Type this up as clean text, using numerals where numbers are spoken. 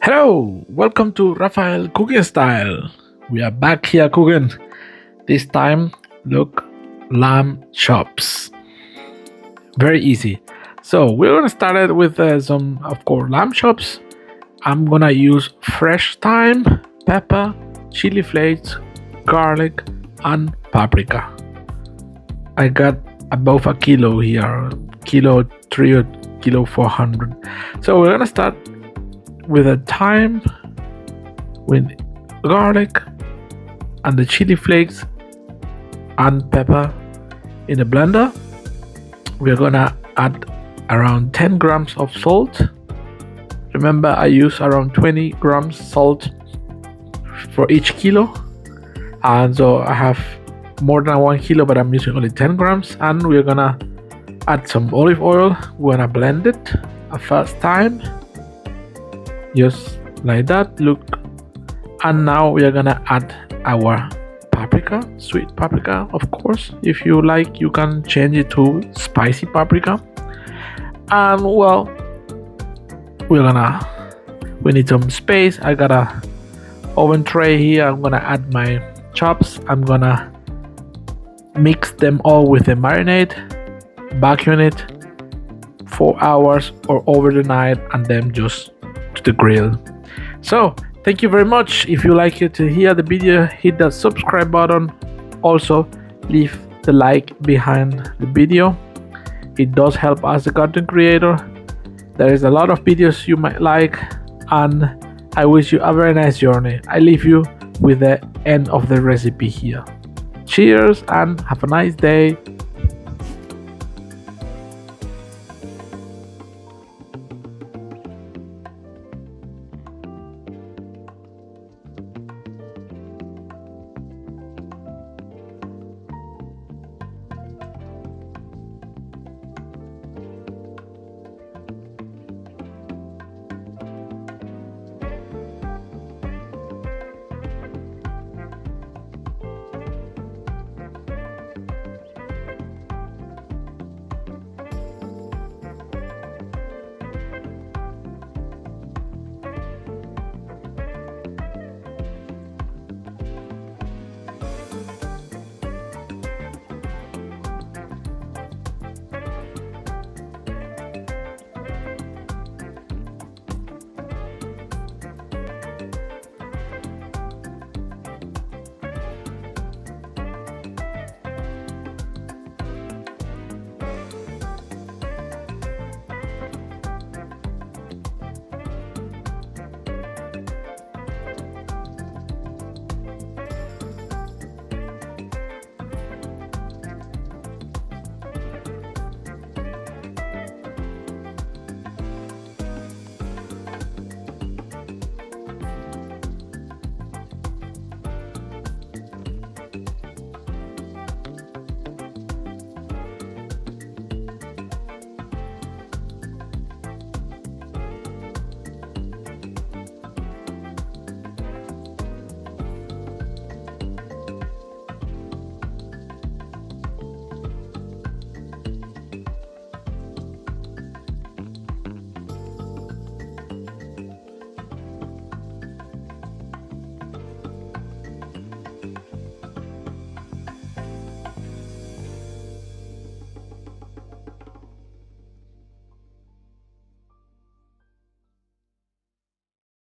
Hello, welcome to Rafael Cooking Style. We are back here cooking. This time, look, lamb chops. Very easy. So we're gonna start it with some, of course, lamb chops. I'm gonna use fresh thyme, pepper, chili flakes, garlic, and paprika. I got above a kilo here, kilo 3 or kilo 400. So we're gonna start with the thyme, with garlic, and the chili flakes and pepper in a blender. We're gonna add around 10 grams of salt. Remember, I use around 20 grams salt for each kilo, and so I have more than 1 kilo, but I'm using only 10 grams. And we're gonna add some olive oil. We're gonna blend it a first time, just like that. Look, and now we are gonna add our paprika, sweet paprika. Of course, if you like, you can change it to spicy paprika. And well, we need some space. I got a oven tray here. I'm gonna add my chops. I'm gonna mix them all with the marinade, vacuum it 4 hours or over the night, and then just to the grill. So thank you very much. If you like it to hear the video, hit that subscribe button. Also leave the like behind the video. It does help us, the content creator. There is a lot of videos you might like, and I wish you a very nice journey. I leave you with the end of the recipe here. Cheers and have a nice day.